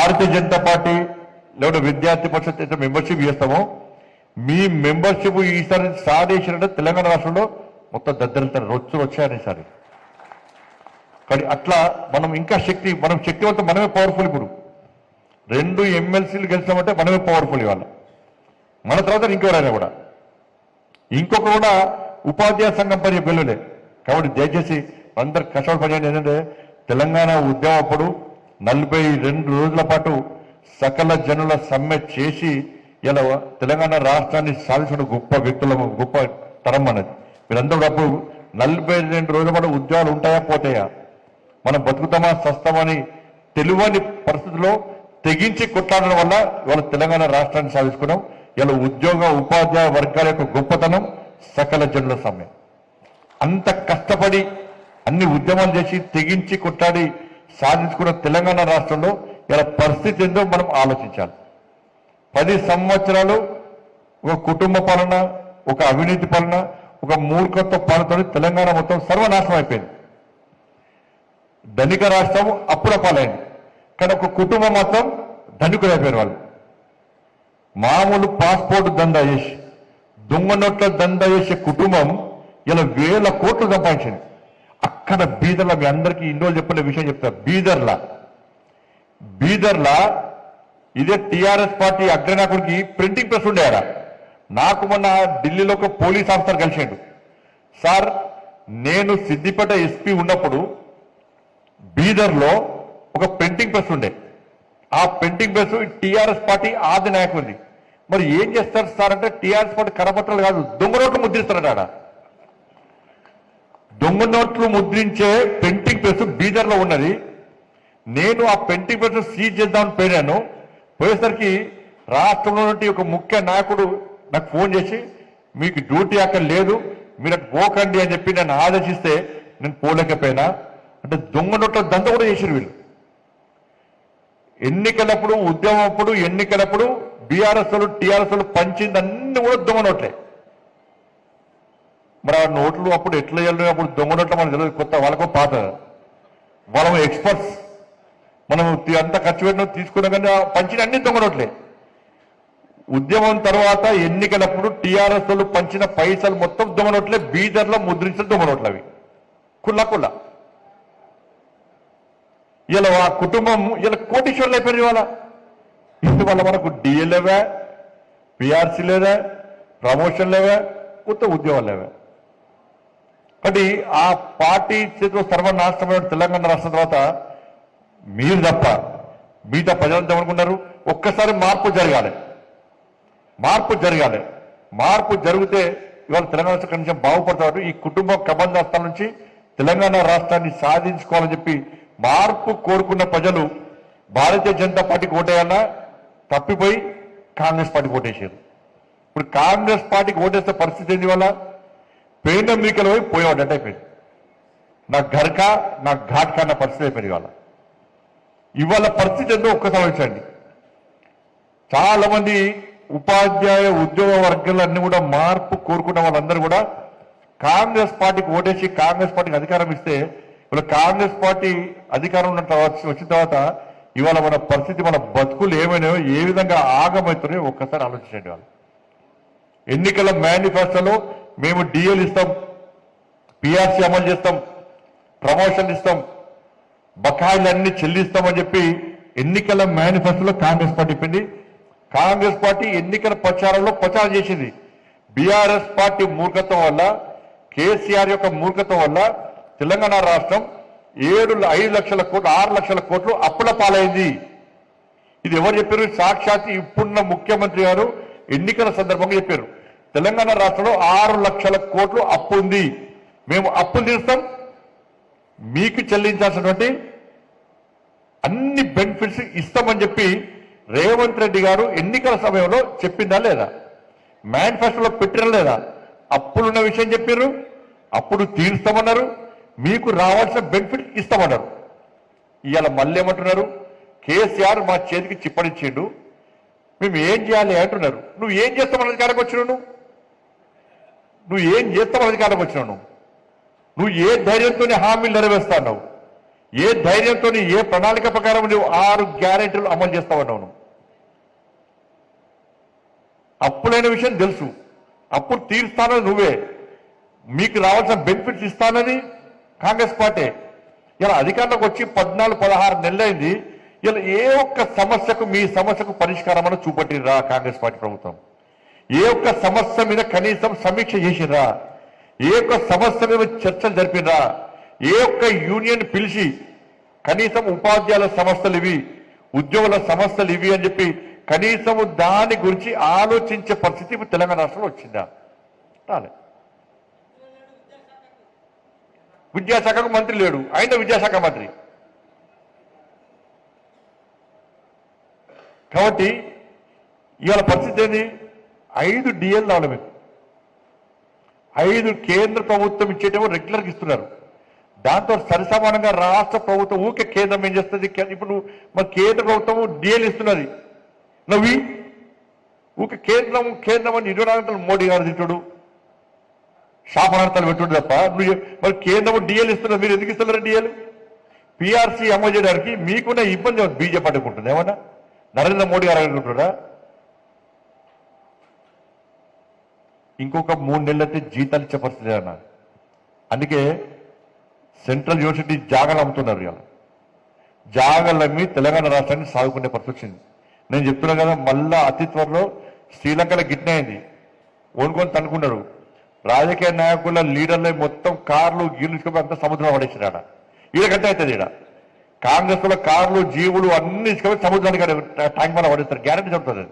Bharatiya Janata party లేదా విద్యార్థి పరిషత్ అయితే మెంబర్షిప్ చేస్తామో మీ మెంబర్షిప్ ఈసారి సాధేసినట్టు తెలంగాణ రాష్ట్రంలో మొత్తం దద్దరిస్తారు రొచ్చులు వచ్చాయని ఈసారి. కానీ అట్లా మనం ఇంకా మనం శక్తివంతం, మనమే పవర్ఫుల్. ఇప్పుడు 2 ఎమ్మెల్సీలు గెలిచామంటే మనమే పవర్ఫుల్ ఇవాళ. మన తర్వాత ఇంకెవరైనా కూడా ఇంకొక కూడా ఉపాధ్యాయ సంఘం పని బిల్లులే. కాబట్టి దయచేసి అందరు కష్టపడి పని ఏంటంటే తెలంగాణ ఉద్యమం అప్పుడు 42 రోజుల పాటు సకల జనుల సమ్మె చేసి ఇలా తెలంగాణ రాష్ట్రాన్ని సాధించిన గొప్ప వ్యక్తుల గొప్ప తరం అన్నది. మీరందరూ అప్పుడు 42 రోజుల పాటు ఉద్యోగాలు ఉంటాయా పోతాయా, మనం బతుకుతామా సస్తామని తెలియని పరిస్థితుల్లో తెగించి కొట్లాడడం వల్ల ఇవాళ తెలంగాణ రాష్ట్రాన్ని సాధించుకున్నాం. ఇలా ఉద్యోగ ఉపాధ్యాయ వర్గాల యొక్క గొప్పతనం సకల జనుల సమ్మె. అంత కష్టపడి అన్ని ఉద్యమాలు చేసి తెగించి కొట్లాడి సాధించుకున్న తెలంగాణ రాష్ట్రంలో ఇలా పరిస్థితి ఏందో మనం ఆలోచించాలి. 10 సంవత్సరాలు ఒక కుటుంబ పాలన, ఒక అవినీతి పాలన, ఒక మూర్ఖత్వ పాలనతో తెలంగాణ మొత్తం సర్వనాశనం అయిపోయింది. ధనిక రాష్ట్రం అప్పుల పాలైంది, కానీ ఒక కుటుంబం మొత్తం ధనికులు అయిపోయారు. వాళ్ళు మామూలు పాస్పోర్ట్ దందా చేసి దొంగ నోట్ల దందా చేసే కుటుంబం ఇలా 1000 కోట్లు సంపాదించింది. అక్కడ బీదర్లా, మీ అందరికీ ఇన్ని రోజులు చెప్పలే విషయం చెప్తారు. బీదర్లా ఇదే టీఆర్ఎస్ పార్టీ అగ్రనాయకుడికి ప్రింటింగ్ ప్రెస్ ఉండేయారా. నాకు మొన్న ఢిల్లీలో ఒక పోలీస్ ఆఫీసర్ కలిసాడు. సార్, నేను సిద్దిపేట ఎస్పీ ఉన్నప్పుడు బీదర్లో ఒక ప్రింటింగ్ ప్రెస్ ఉండే. ఆ ప్రింటింగ్ ప్రెస్ టీఆర్ఎస్ పార్టీ ఆది నాయకుడిది. మరి ఏం చేస్తారు సార్ అంటే, టీఆర్ఎస్ పార్టీ కరపత్రాలు కాదు, దొంగ నోట్లు ముద్రిస్తారట. ఆడ దొంగ నోట్లు ముద్రించే ప్రింటింగ్ ప్రెస్ బీదర్లో ఉన్నది. నేను ఆ ప్రింటింగ్ ప్రెస్ సీజ్ చేద్దామని పోయినాను. పోయేసరికి రాష్ట్రంలో నుండి ఒక ముఖ్య నాయకుడు నాకు ఫోన్ చేసి, మీకు డ్యూటీ అక్కడ లేదు, మీరు అటు పోకండి అని చెప్పి నన్ను ఆదేశిస్తే నేను పోలేకపోయినా. అంటే దొంగ నోట్ల దంత కూడా చేశారు వీళ్ళు. ఎన్నికలప్పుడు, ఉద్యమం అప్పుడు, ఎన్నికలప్పుడు బీఆర్ఎస్ వాళ్ళు టీఆర్ఎస్ వాళ్ళు పంచింది అన్ని కూడా దొంగ నోట్లే. మరి ఆ నోట్లు అప్పుడు ఎట్లా వెళ్ళిన, అప్పుడు దొంగ నోట్ల మనకు తెలియదు, కొత్త వాళ్ళకో పాత. వాళ్ళము ఎక్స్పర్ట్స్, మనం అంత ఖర్చు పెట్టిన తీసుకున్నా కానీ పంచిన అన్ని దొంగ నోట్లే. ఉద్యమం తర్వాత ఎన్నికలప్పుడు టీఆర్ఎస్ వాళ్ళు పంచిన పైసలు మొత్తం దొంగ నోట్లే. బీదర్లో ముద్రించిన దొంగ నోట్లు అవి కుల్ల. ఇలా ఆ కుటుంబం ఇలా కోటీశ్వర్లు అయిపోయింది. ఇవాళ మనకు డిఏ లేవా, పిఆర్సీ లేదా, ప్రమోషన్ లేవా, కొత్త ఉద్యోగాలు లేవా. కాబట్టి ఆ పార్టీ చేతిలో సర్వనాశనమైన తెలంగాణ రాష్ట్రం తర్వాత మీరు తప్ప మిగతా ప్రజలంతా ఏమనుకున్నారు, ఒక్కసారి మార్పు జరగాలి. మార్పు జరిగితే ఇవాళ తెలంగాణ రాష్ట్రం కొంచెం బాగుపడతారు. ఈ కుటుంబ కబంధాస్తాల నుంచి తెలంగాణ రాష్ట్రాన్ని సాధించుకోవాలని చెప్పి మార్పు కోరుకున్న ప్రజలు భారతీయ జనతా పార్టీకి ఓటేయాలన్నా తప్పిపోయి కాంగ్రెస్ పార్టీకి ఓటేసారు. ఇప్పుడు కాంగ్రెస్ పార్టీకి ఓటేస్తే పరిస్థితి ఏంది? వల్ల పెయిన్ మీకలు పోయి పోయేవాడు అంటే అయిపోయింది. నా ఘర్కా నా ఘాట్కా అన్న పరిస్థితి అయిపోయింది. ఇవాళ పరిస్థితి ఏందో ఒక్కసారి వచ్చండి. చాలా మంది ఉపాధ్యాయ ఉద్యోగ వర్గాలన్నీ కూడా మార్పు కోరుకున్న వాళ్ళందరూ కూడా కాంగ్రెస్ పార్టీకి ఓటేసి కాంగ్రెస్ పార్టీకి అధికారం ఇస్తే, ఇవాళ కాంగ్రెస్ పార్టీ అధికారం వచ్చిన తర్వాత ఇవాళ మన పరిస్థితి, మన బతుకులు ఏమైనాయో, ఏ విధంగా ఆగమవుతున్నాయో ఒక్కసారి ఆలోచించండి. వాళ్ళు ఎన్నికల మేనిఫెస్టోలో మేము డిఎల్ ఇస్తాం, పిఆర్సీ అమలు చేస్తాం, ప్రమోషన్ ఇస్తాం, బకాయిలన్నీ చెల్లిస్తామని చెప్పి ఎన్నికల మేనిఫెస్టోలో కాంగ్రెస్ పార్టీ చెప్పింది. కాంగ్రెస్ పార్టీ ఎన్నికల ప్రచారంలో ప్రచారం చేసింది. బీఆర్ఎస్ పార్టీ మూర్ఖత్వం వల్ల, కేసీఆర్ యొక్క మూర్ఖత్వం వల్ల తెలంగాణ రాష్ట్రం 5 లక్షల కోట్లు 6 లక్షల కోట్లు అప్పుల పాలైంది. ఇది ఎవరు చెప్పారు? సాక్షాత్ ఇప్పుడున్న ముఖ్యమంత్రి గారు ఎన్నికల సందర్భంగా చెప్పారు. తెలంగాణ రాష్ట్రంలో 6 లక్షల కోట్లు అప్పు ఉంది, మేము అప్పులు తీరుస్తాం, మీకు చెల్లించాల్సినటువంటి అన్ని బెనిఫిట్స్ ఇస్తామని చెప్పి రేవంత్ రెడ్డి గారు ఎన్నికల సమయంలో చెప్పిందా లేదా? మేనిఫెస్టోలో పెట్టినా లేదా? అప్పులున్న విషయం చెప్పారు, అప్పుడు తీరుస్తామన్నారు, మీకు రావాల్సిన బెనిఫిట్ ఇస్తామన్నారు. ఇవాళ మళ్ళీ ఏమంటున్నారు? కేసీఆర్ మా చేతికి చిప్పనిచ్చిండు, మేము ఏం చేయాలి అంటున్నారు. నువ్వు ఏం చేస్తామని అధికారంకి వచ్చినావు? నువ్వు ఏం చేస్తామని అధికారంకి వచ్చినావు? నువ్వు ఏ ధైర్యంతోనే హామీలు నెరవేరుస్తావు? ఏ ధైర్యంతో ఏ ప్రణాళిక ప్రకారం నువ్వు 6 గ్యారెంటీలు అమలు చేస్తావన్నావు నువ్వు? అప్పులైన విషయం తెలుసు, అప్పుడు తీరుస్తానని నువ్వే, మీకు రావాల్సిన బెనిఫిట్స్ ఇస్తానని కాంగ్రెస్ పార్టీ. ఇలా అధికారంలోకి వచ్చి 14-16 నెలలైంది. ఇలా ఏ ఒక్క సమస్యకు మీ సమస్యకు పరిష్కారం అని చూపట్టిరా కాంగ్రెస్ పార్టీ ప్రభుత్వం? ఏ ఒక్క సమస్య మీద కనీసం సమీక్ష చేసిరా? ఏ ఒక్క సమస్య మీద చర్చలు జరిపినరా? ఏ ఒక్క యూనియన్ పిలిచి కనీసం ఉపాధ్యాయుల సమస్యలు ఇవి, ఉద్యోగుల సమస్యలు ఇవి అని చెప్పి కనీసం దాని గురించి ఆలోచించే పరిస్థితి ఇప్పుడు తెలంగాణ రాష్ట్రంలో వచ్చిందా? రాలే. విద్యాశాఖకు మంత్రి లేడు, ఆయన విద్యాశాఖ మంత్రి. కాబట్టి ఇవాళ పరిస్థితి ఏంది? 5 డిఎల్ రావాలి మీకు. 5 కేంద్ర ప్రభుత్వం ఇచ్చేటేమో రెగ్యులర్గా ఇస్తున్నారు. దాంతో సరిసమానంగా రాష్ట్ర ప్రభుత్వం ఊకే కేంద్రం ఏం చేస్తుంది? ఇప్పుడు మన కేంద్ర ప్రభుత్వం డిఎల్ ఇస్తున్నది. నవ్వి ఊకే కేంద్రం కేంద్రం అని 24 గంటలు మోడీ గారు తింటాడు, శాపనార్థాలు పెట్టుడు తప్ప నువ్వు మరి కేంద్రం డిఎల్ ఇస్తున్నారు. మీరు ఎందుకు ఇస్తున్నారు డిఎల్? పిఆర్సీ అమలు చేయడానికి మీకున్న ఇబ్బంది బీజేపీ అడ్డుకుంటుంది. ఏమన్నా నరేంద్ర మోడీ గారు అనుకుంటున్నారా? ఇంకొక 3 నెలలైతే జీతాలు ఇచ్చే పరిస్థితి లేదన్నా. అందుకే సెంట్రల్ యూనివర్సిటీ జాగాలు అమ్ముతున్నారు. ఇవాళ జాగాలు అమ్మి తెలంగాణ రాష్ట్రాన్ని సాగుకునే పరిస్థితి వచ్చింది. నేను చెప్తున్నా కదా, మళ్ళా అతి త్వరలో శ్రీలంకలో గిట్నే అయింది. ఓనుకొని తనుకున్నాడు. రాజకీయ నాయకుల లీడర్లు మొత్తం కార్లు గీర్లు తీసుకొని అంతా సముద్రం పడేసాడు. ఈడకంటే అవుతుంది. ఈడ కాంగ్రెస్ లో కార్లు జీవులు అన్ని తీసుకొని సముద్రానికి ట్యాంక్ మీద పడేస్తారు. గ్యారెంటీ చెప్తుంది.